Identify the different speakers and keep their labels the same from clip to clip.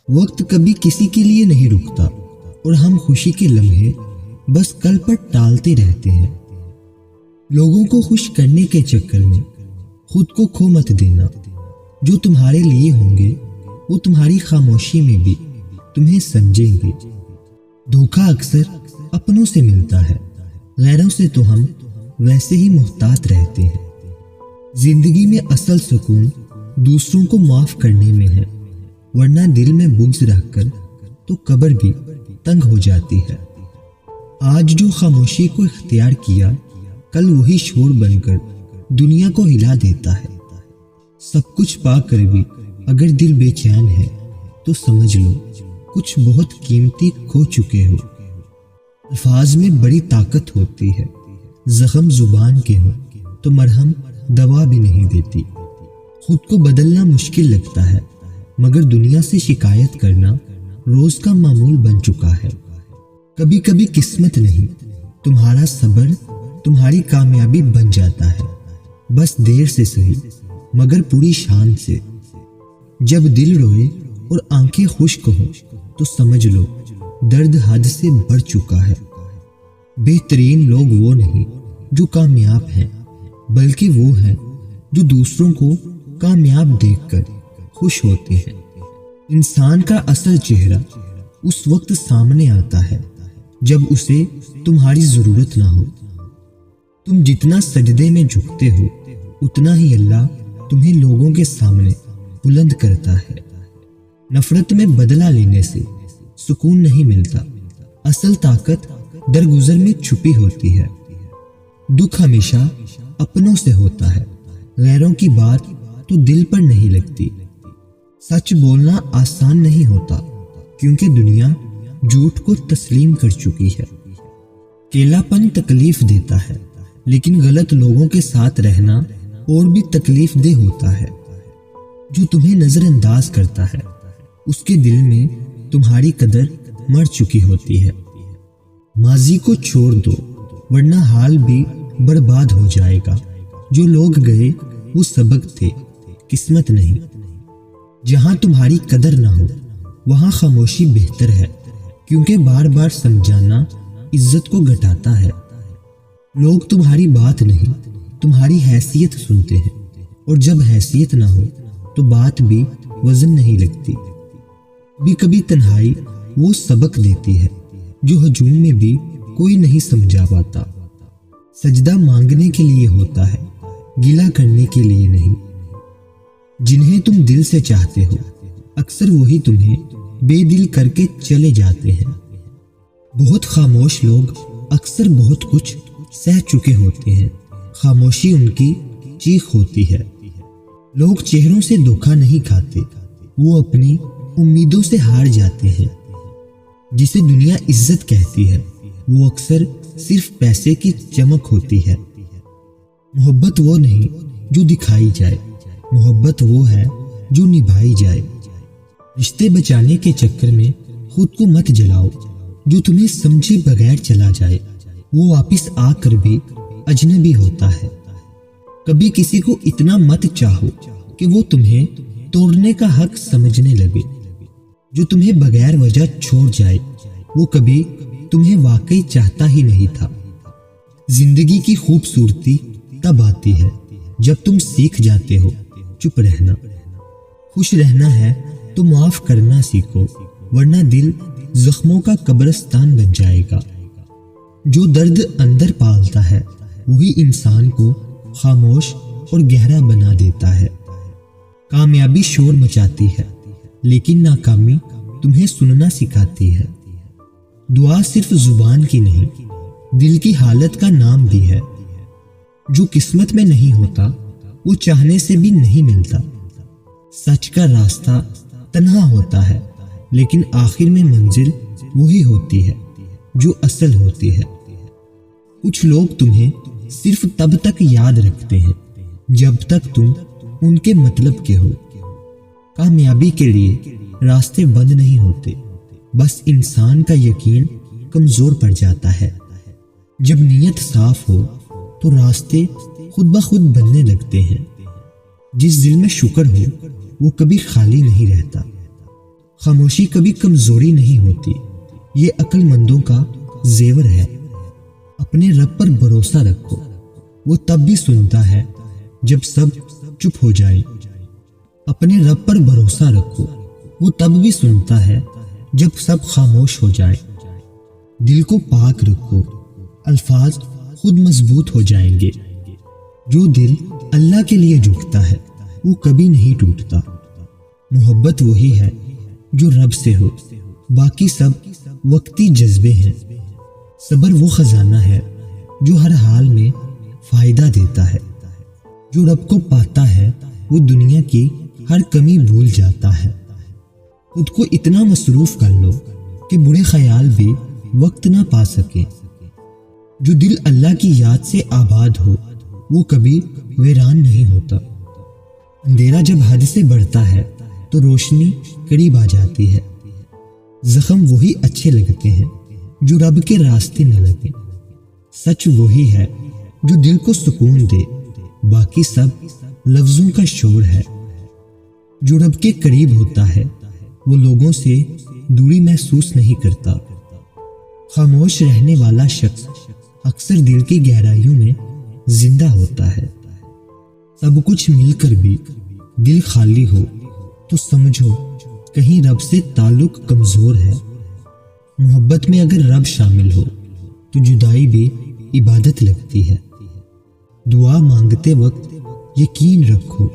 Speaker 1: وقت کبھی کسی کے لیے نہیں رکتا اور ہم خوشی کے لمحے بس کل پر ٹالتے رہتے ہیں۔ لوگوں کو خوش کرنے کے چکر میں خود کو کھو مت دینا۔ جو تمہارے لیے ہوں گے وہ تمہاری خاموشی میں بھی تمہیں سمجھیں گے۔ دھوکہ اکثر اپنوں سے ملتا ہے، غیروں سے تو ہم ویسے ہی محتاط رہتے ہیں۔ زندگی میں اصل سکون دوسروں کو معاف کرنے میں ہے، ورنہ دل میں بغض رکھ کر تو قبر بھی تنگ ہو جاتی ہے۔ آج جو خاموشی کو اختیار کیا، کل وہی شور بن کر دنیا کو ہلا دیتا ہے۔ سب کچھ پا کر بھی اگر دل بے چین ہے تو سمجھ لو کچھ بہت قیمتی کھو چکے ہو۔ الفاظ میں بڑی طاقت ہوتی ہے، زخم زبان کے ہو تو مرہم دوا بھی نہیں دیتی۔ خود کو بدلنا مشکل لگتا ہے، مگر دنیا سے شکایت کرنا روز کا معمول بن چکا ہے۔ کبھی کبھی قسمت نہیں، تمہارا صبر تمہاری کامیابی بن جاتا ہے، بس دیر سے صحیح مگر پوری شان سے۔ جب دل روئے اور آنکھیں خشک ہو تو سمجھ لو درد حد سے بڑھ چکا ہے۔ بہترین لوگ وہ نہیں جو کامیاب ہیں، بلکہ وہ ہیں جو دوسروں کو کامیاب دیکھ کر خوش ہوتے ہیں۔ انسان کا اصل چہرہ اس وقت سامنے آتا ہے جب اسے تمہاری ضرورت نہ ہو۔ تم جتنا سجدے میں جھکتے ہو اتنا ہی اللہ تمہیں لوگوں کے سامنے بلند کرتا ہے۔ نفرت میں بدلہ لینے سے سکون نہیں ملتا، اصل طاقت درگزر میں چھپی ہوتی ہے۔ دکھ ہمیشہ اپنوں سے ہوتا ہے، غیروں کی بات تو دل پر نہیں لگتی۔ سچ بولنا آسان نہیں ہوتا کیونکہ دنیا جھوٹ کو تسلیم کر چکی ہے۔ اکیلا پن تکلیف دیتا ہے، لیکن غلط لوگوں کے ساتھ رہنا اور بھی تکلیف دہ ہوتا ہے۔ جو تمہیں نظر انداز کرتا ہے اس کے دل میں تمہاری قدر مر چکی ہوتی ہے۔ ماضی کو چھوڑ دو ورنہ حال بھی برباد ہو جائے گا۔ جو لوگ گئے وہ سبق تھے، قسمت نہیں۔ جہاں تمہاری قدر نہ ہو وہاں خاموشی بہتر ہے، کیونکہ بار بار سمجھانا عزت کو گھٹاتا ہے۔ لوگ تمہاری بات نہیں تمہاری حیثیت سنتے ہیں، اور جب حیثیت نہ ہو تو بات بھی وزن نہیں لگتی۔ کبھی کبھی تنہائی وہ سبق دیتی ہے جو ہجوم میں بھی کوئی نہیں سمجھا پاتا۔ سجدہ مانگنے کے لیے ہوتا ہے، گلہ کرنے کے لیے نہیں۔ جنہیں تم دل سے چاہتے ہو اکثر وہی تمہیں بے دل کر کے چلے جاتے ہیں۔ بہت خاموش لوگ اکثر بہت کچھ سہ چکے ہوتے ہیں، خاموشی ان کی چیخ ہوتی ہے۔ لوگ چہروں سے دھوکہ نہیں کھاتے، وہ اپنی امیدوں سے ہار جاتے ہیں۔ جسے دنیا عزت کہتی ہے وہ اکثر صرف پیسے کی چمک ہوتی ہے۔ محبت وہ نہیں جو دکھائی جائے، محبت وہ ہے جو نبھائی جائے۔ رشتے بچانے کے چکر میں خود کو مت جلاؤ، جو تمہیں سمجھے بغیر چلا جائے وہ واپس آ کر بھی اجنبی ہوتا ہے۔ کبھی کسی کو اتنا مت چاہو کہ وہ تمہیں توڑنے کا حق سمجھنے لگے۔ جو تمہیں بغیر وجہ چھوڑ جائے وہ کبھی تمہیں واقعی چاہتا ہی نہیں تھا۔ زندگی کی خوبصورتی تب آتی ہے جب تم سیکھ جاتے ہو چپ رہنا۔ خوش رہنا ہے تو معاف کرنا سیکھو، ورنہ دل زخموں کا قبرستان بن جائے گا۔ جو درد اندر پالتا ہے وہی انسان کو خاموش اور گہرا بنا دیتا ہے۔ کامیابی شور مچاتی ہے لیکن ناکامی تمہیں سننا سکھاتی ہے۔ دعا صرف زبان کی نہیں، دل کی حالت کا نام بھی ہے۔ جو قسمت میں نہیں ہوتا وہ چاہنے سے بھی نہیں ملتا۔ سچ کا راستہ تنہا ہوتا ہے لیکن آخر میں منزل وہی ہوتی ہے جو اصل ہوتی ہے۔ کچھ لوگ تمہیں صرف تب تک یاد رکھتے ہیں جب تک تم ان کے مطلب کے ہو۔ کامیابی کے لیے راستے بند نہیں ہوتے، بس انسان کا یقین کمزور پڑ جاتا ہے۔ جب نیت صاف ہو تو راستے خود بخود بننے لگتے ہیں۔ جس دل میں شکر ہو وہ کبھی خالی نہیں رہتا۔ خاموشی کبھی کمزوری نہیں ہوتی، یہ عقل مندوں کا زیور ہے۔ اپنے رب پر بھروسہ رکھو، وہ تب بھی سنتا ہے جب سب چپ ہو جائے۔ اپنے رب پر بھروسہ رکھو، وہ تب بھی سنتا ہے جب سب خاموش ہو جائے۔ دل کو پاک رکھو، الفاظ خود مضبوط ہو جائیں گے۔ جو دل اللہ کے لیے جھکتا ہے وہ کبھی نہیں ٹوٹتا۔ محبت وہی ہے جو رب سے ہو، باقی سب وقتی جذبے ہیں۔ صبر وہ خزانہ ہے جو ہر حال میں فائدہ دیتا ہے۔ جو رب کو پاتا ہے وہ دنیا کی ہر کمی بھول جاتا ہے۔ خود کو اتنا مصروف کر لو کہ برے خیال بھی وقت نہ پا سکے۔ جو دل اللہ کی یاد سے آباد ہو وہ کبھی ویران نہیں ہوتا۔ اندھیرا جب حد سے بڑھتا ہے تو روشنی قریب آ جاتی ہے۔ زخم وہی اچھے لگتے ہیں جو رب کے راستے نہ لگے۔ سچ وہی ہے جو دل کو سکون دے، باقی سب لفظوں کا شور ہے۔ جو رب کے قریب ہوتا ہے وہ لوگوں سے دوری محسوس نہیں کرتا۔ خاموش رہنے والا شخص اکثر دل کی گہرائیوں میں زندہ ہوتا ہے۔ سب کچھ مل کر بھی دل خالی ہو تو سمجھو کہیں رب سے تعلق کمزور ہے۔ محبت میں اگر رب شامل ہو تو جدائی بھی عبادت لگتی ہے۔ دعا مانگتے وقت یقین رکھو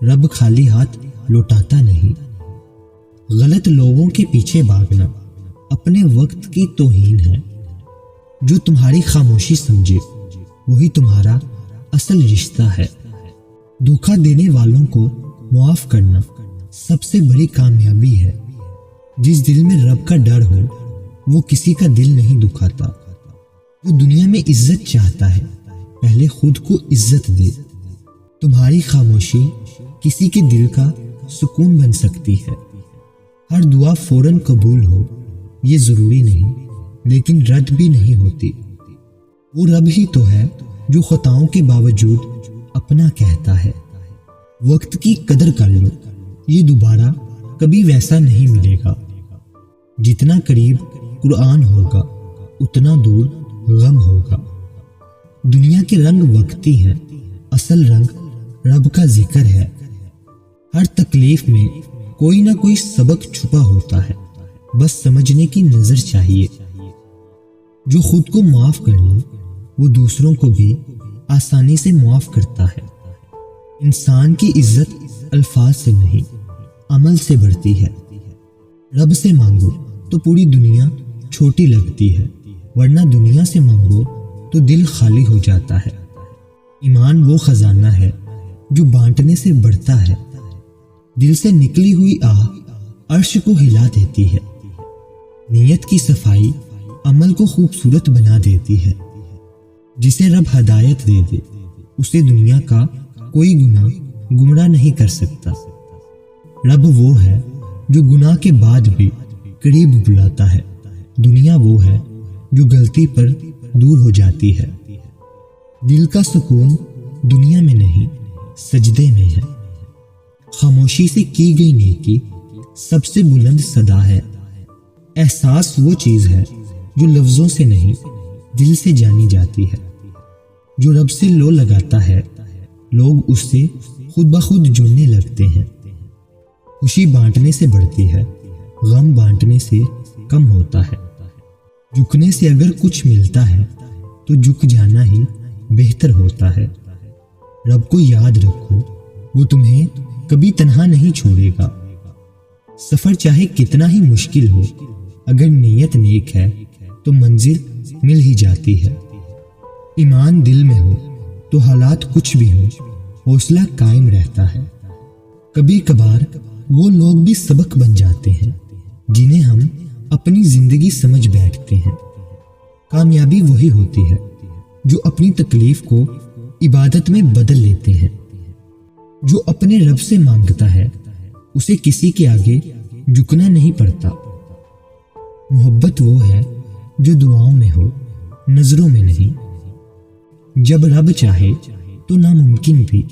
Speaker 1: رب خالی ہاتھ لوٹاتا نہیں۔ غلط لوگوں کے پیچھے بھاگنا اپنے وقت کی توہین ہے۔ جو تمہاری خاموشی سمجھے وہی تمہارا اصل رشتہ ہے۔ دھوکہ دینے والوں کو معاف کرنا سب سے بڑی کامیابی ہے۔ جس دل میں رب کا ڈر ہو وہ کسی کا دل نہیں دکھاتا۔ جو دنیا میں عزت چاہتا ہے پہلے خود کو عزت دے۔ تمہاری خاموشی کسی کے دل کا سکون بن سکتی ہے۔ ہر دعا فوراً قبول ہو یہ ضروری نہیں، لیکن رد بھی نہیں ہوتی۔ وہ رب ہی تو ہے جو خطاؤں کے باوجود اپنا کہتا ہے۔ وقت کی قدر کر لو، یہ دوبارہ کبھی ویسا نہیں ملے گا۔ جتنا قریب قرآن ہوگا اتنا دور غم ہوگا۔ دنیا کے رنگ وقتی ہیں، اصل رنگ رب کا ذکر ہے۔ ہر تکلیف میں کوئی نہ کوئی سبق چھپا ہوتا ہے، بس سمجھنے کی نظر چاہیے۔ جو خود کو معاف کر لے وہ دوسروں کو بھی آسانی سے معاف کرتا ہے۔ انسان کی عزت الفاظ سے نہیں عمل سے بڑھتی ہے۔ رب سے مانگو تو پوری دنیا چھوٹی لگتی ہے، ورنہ دنیا سے مانگو تو دل خالی ہو جاتا ہے۔ ایمان وہ خزانہ ہے جو بانٹنے سے بڑھتا ہے۔ دل سے نکلی ہوئی آہ عرش کو ہلا دیتی ہے۔ نیت کی صفائی عمل کو خوبصورت بنا دیتی ہے۔ جسے رب ہدایت دے دے اسے دنیا کا کوئی گناہ گمراہ نہیں کر سکتا۔ رب وہ ہے جو گناہ کے بعد بھی قریب بلاتا ہے۔ دنیا وہ ہے جو غلطی پر دور ہو جاتی ہے۔ دل کا سکون دنیا میں نہیں سجدے میں ہے۔ خاموشی سے کی گئی نیکی سب سے بلند صدا ہے۔ احساس وہ چیز ہے جو لفظوں سے نہیں دل سے جانی جاتی ہے۔ جو رب سے لو لگاتا ہے لوگ اس سے خود بخود جڑنے لگتے ہیں۔ خوشی بانٹنے سے بڑھتی ہے، غم بانٹنے سے کم ہوتا ہے۔ جھکنے سے اگر کچھ ملتا ہے تو جھک جانا ہی بہتر ہوتا ہے۔ رب کو یاد رکھو، وہ تمہیں کبھی تنہا نہیں چھوڑے گا۔ سفر چاہے کتنا ہی مشکل ہو، اگر نیت نیک ہے تو منزل مل ہی جاتی ہے۔ ایمان دل میں ہو تو حالات کچھ بھی ہو، حوصلہ قائم رہتا ہے۔ کبھی کبھار وہ لوگ بھی سبق بن جاتے ہیں جنہیں ہم اپنی زندگی سمجھ بیٹھتے ہیں۔ کامیابی وہی ہوتی ہے جو اپنی تکلیف کو عبادت میں بدل لیتے ہیں۔ جو اپنے رب سے مانگتا ہے اسے کسی کے آگے جھکنا نہیں پڑتا۔ محبت وہ ہے جو دعاؤں میں ہو، نظروں میں نہیں۔ جب رب چاہے تو ناممکن بھی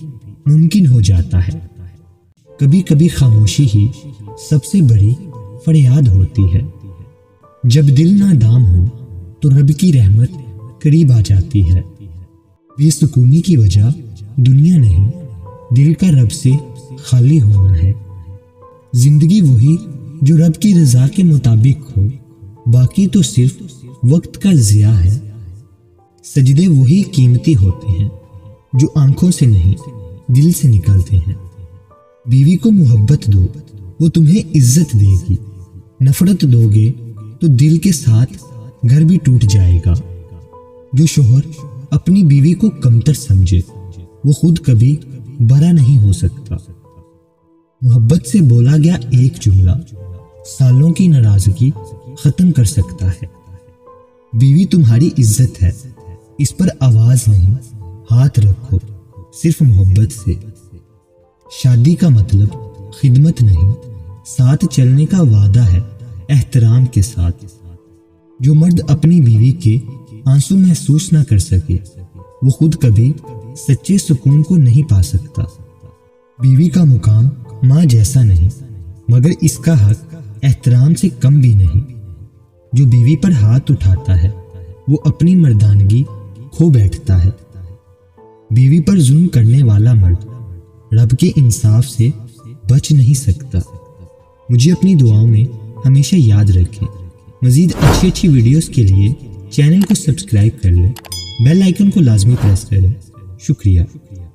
Speaker 1: ممکن ہو جاتا ہے۔ کبھی کبھی خاموشی ہی سب سے بڑی فریاد ہوتی ہے۔ جب دل نادام ہو تو رب کی رحمت قریب آ جاتی ہے۔ بے سکونی کی وجہ دنیا نہیں، دل کا رب سے خالی ہونا ہے۔ زندگی وہی جو رب کی رضا کے مطابق ہو، باقی تو صرف وقت کا ضیاع ہے۔ سجدے وہی قیمتی ہوتے ہیں جو آنکھوں سے نہیں دل سے نکلتے ہیں۔ بیوی کو محبت دو، وہ تمہیں عزت دے گی۔ نفرت دو گے تو دل کے ساتھ گھر بھی ٹوٹ جائے گا۔ جو شوہر اپنی بیوی کو کمتر سمجھے وہ خود کبھی بڑا نہیں ہو سکتا۔ محبت سے بولا گیا ایک جملہ سالوں کی ناراضگی ختم کر سکتا ہے۔ بیوی تمہاری عزت ہے، اس پر آواز نہیں، ہاتھ رکھو صرف محبت سے۔ شادی کا مطلب خدمت نہیں، ساتھ چلنے کا وعدہ ہے احترام کے ساتھ۔ جو مرد اپنی بیوی کے آنسو محسوس نہ کر سکے وہ خود کبھی سچے سکون کو نہیں پا سکتا۔ بیوی کا مقام ماں جیسا نہیں، مگر اس کا حق احترام سے کم بھی نہیں۔ جو بیوی پر ہاتھ اٹھاتا ہے وہ اپنی مردانگی کھو بیٹھتا ہے۔ بیوی پر ظلم کرنے والا مرد رب کے انصاف سے بچ نہیں سکتا۔ مجھے اپنی دعاؤں میں ہمیشہ یاد رکھیں۔ مزید اچھی ویڈیوز کے لیے چینل کو سبسکرائب کر لیں، بیل آئیکن کو لازمی پریس کریں۔ شکریہ۔